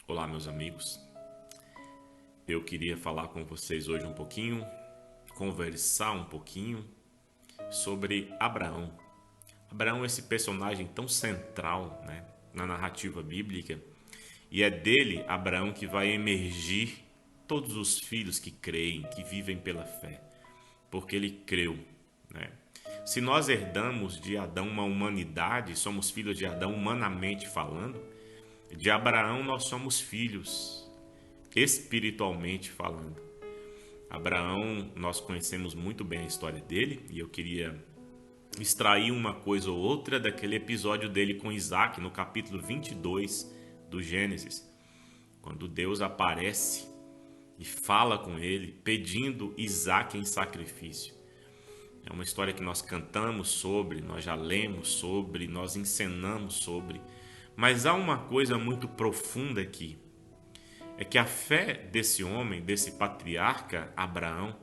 Olá, meus amigos. Eu queria falar com vocês hoje um pouquinho, conversar um pouquinho sobre Abraão. Abraão é esse personagem tão central, né, na narrativa bíblica, e é dele, Abraão, que vai emergir todos os filhos que creem, que vivem pela fé, porque ele creu, né? Se nós herdamos de Adão uma humanidade, somos filhos de Adão humanamente falando, de Abraão nós somos filhos espiritualmente falando. Abraão, nós conhecemos muito bem a história dele e eu queria extrair uma coisa ou outra daquele episódio dele com Isaac no capítulo 22 do Gênesis, quando Deus aparece e fala com ele pedindo Isaac em sacrifício. É uma história que nós cantamos sobre, nós já lemos sobre, nós encenamos sobre, mas há uma coisa muito profunda aqui. É que a fé desse homem, desse patriarca Abraão,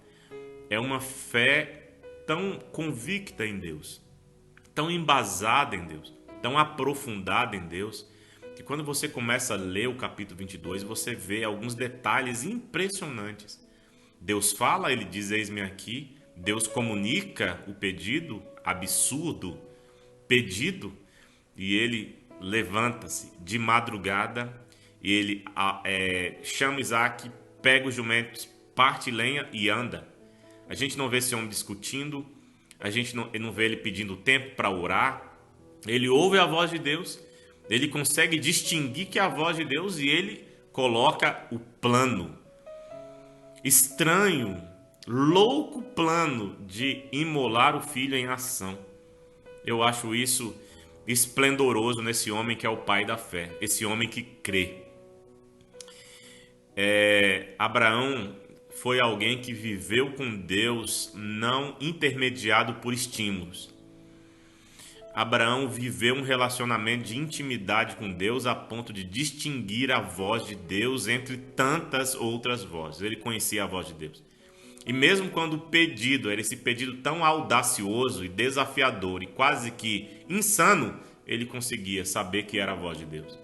é uma fé tão convicta em Deus, tão embasada em Deus, tão aprofundada em Deus, que quando você começa a ler o capítulo 22, você vê alguns detalhes impressionantes. Deus fala, ele diz, eis-me aqui. Deus comunica o pedido, absurdo pedido, e ele levanta-se de madrugada e ele chama Isaac, pega os jumentos, parte lenha e anda. A gente não vê esse homem discutindo, a gente não vê ele pedindo tempo para orar. Ele ouve a voz de Deus, ele consegue distinguir que é a voz de Deus e ele coloca o plano. Estranho, louco plano de imolar o filho em ação. Eu acho isso esplendoroso nesse homem que é o pai da fé, esse homem que crê. Abraão foi alguém que viveu com Deus não intermediado por estímulos. Abraão viveu um relacionamento de intimidade com Deus a ponto de distinguir a voz de Deus entre tantas outras vozes. Ele conhecia a voz de Deus. E mesmo quando o pedido era esse pedido tão audacioso e desafiador e quase que insano, ele conseguia saber que era a voz de Deus.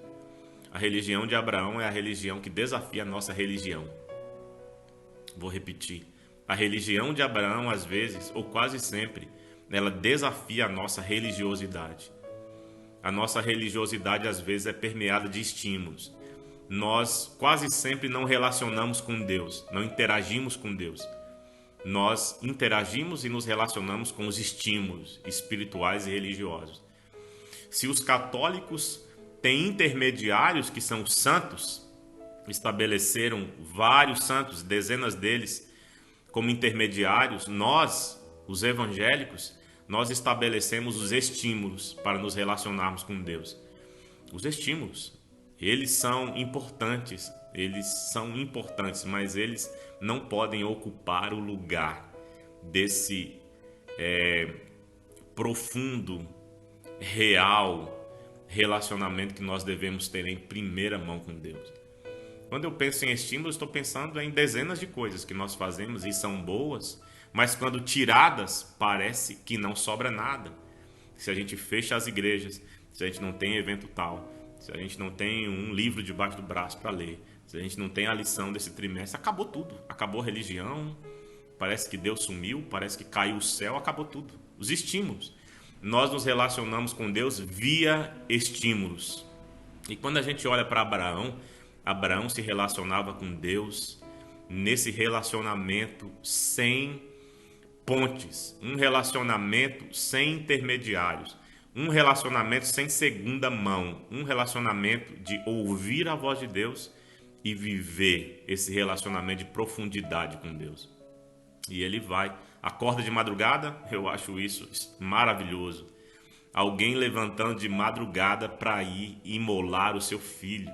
A religião de Abraão é a religião que desafia a nossa religião. Vou repetir. A religião de Abraão, às vezes, ou quase sempre, ela desafia a nossa religiosidade. A nossa religiosidade, às vezes, é permeada de estímulos. Nós quase sempre não relacionamos com Deus, não interagimos com Deus. Nós interagimos e nos relacionamos com os estímulos espirituais e religiosos. Se os católicos têm intermediários que são os santos, estabeleceram vários santos, dezenas deles, como intermediários, nós, os evangélicos, nós estabelecemos os estímulos para nos relacionarmos com Deus. Os estímulos, eles são importantes, mas eles não podem ocupar o lugar desse profundo, real relacionamento que nós devemos ter em primeira mão com Deus. Quando eu penso em estímulos, estou pensando em dezenas de coisas que nós fazemos e são boas, mas quando tiradas, parece que não sobra nada. Se a gente fecha as igrejas, se a gente não tem evento tal, se a gente não tem um livro debaixo do braço para ler, se a gente não tem a lição desse trimestre, acabou tudo. Acabou a religião, parece que Deus sumiu, parece que caiu o céu, acabou tudo. Os estímulos. Nós nos relacionamos com Deus via estímulos. E quando a gente olha para Abraão, Abraão se relacionava com Deus nesse relacionamento sem pontes, um relacionamento sem intermediários, um relacionamento sem segunda mão, um relacionamento de ouvir a voz de Deus e viver esse relacionamento de profundidade com Deus. E ele vai, acorda de madrugada, eu acho isso maravilhoso. Alguém levantando de madrugada para ir imolar o seu filho.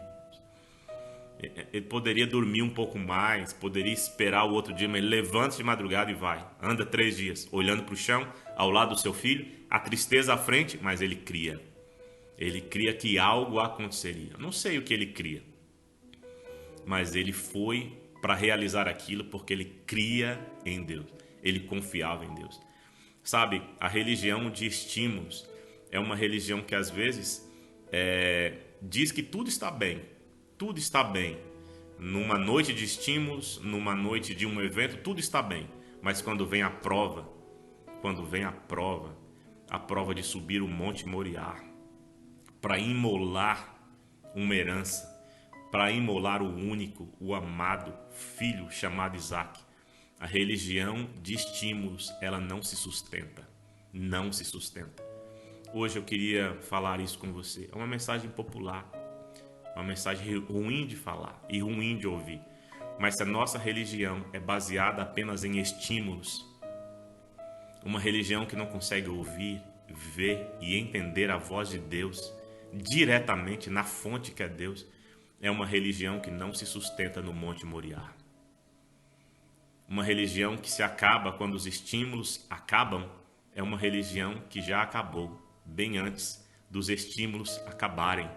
Ele poderia dormir um pouco mais, poderia esperar o outro dia, mas ele levanta de madrugada e vai. Anda 3 dias, olhando para o chão, ao lado do seu filho, a tristeza à frente, mas ele cria. Ele cria que algo aconteceria. Não sei o que ele cria, mas ele foi para realizar aquilo porque ele cria em Deus. Ele confiava em Deus. Sabe, a religião de estímulos é uma religião que às vezes diz que tudo está bem. tudo está bem. Numa noite de estímulos, numa noite de um evento, tudo está bem. Mas quando vem a prova, a prova de subir o Monte Moriá, para imolar uma herança, para imolar o único, o amado filho chamado Isaac. A religião de estímulos, ela não se sustenta. Não se sustenta. Hoje eu queria falar isso com você. É uma mensagem popular, uma mensagem ruim de falar e ruim de ouvir. Mas se a nossa religião é baseada apenas em estímulos, uma religião que não consegue ouvir, ver e entender a voz de Deus diretamente na fonte que é Deus, é uma religião que não se sustenta no Monte Moriá. Uma religião que se acaba quando os estímulos acabam, é uma religião que já acabou bem antes dos estímulos acabarem.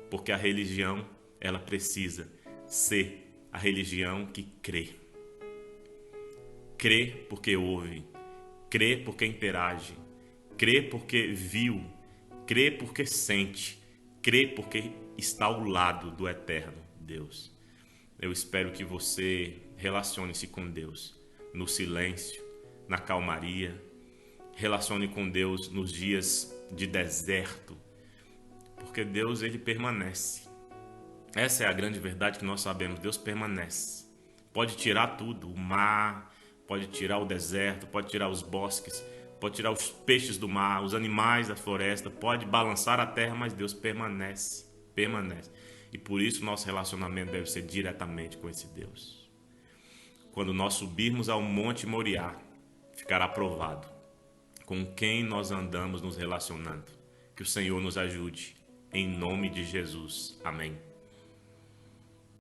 Porque a religião, ela precisa ser a religião que crê. Crê porque ouve, crê porque interage, crê porque viu, crê porque sente, crê porque está ao lado do eterno Deus. Eu espero que você relacione-se com Deus no silêncio, na calmaria. Relacione com Deus nos dias de deserto, porque Deus, ele permanece. Essa é a grande verdade que nós sabemos. Deus permanece. Pode tirar tudo, o mar, pode tirar o deserto, pode tirar os bosques, pode tirar os peixes do mar, os animais da floresta, pode balançar a terra, mas Deus permanece, permanece. E por isso nosso relacionamento deve ser diretamente com esse Deus. Quando nós subirmos ao Monte Moriá, ficará provado com quem nós andamos nos relacionando. Que o Senhor nos ajude. Em nome de Jesus. Amém.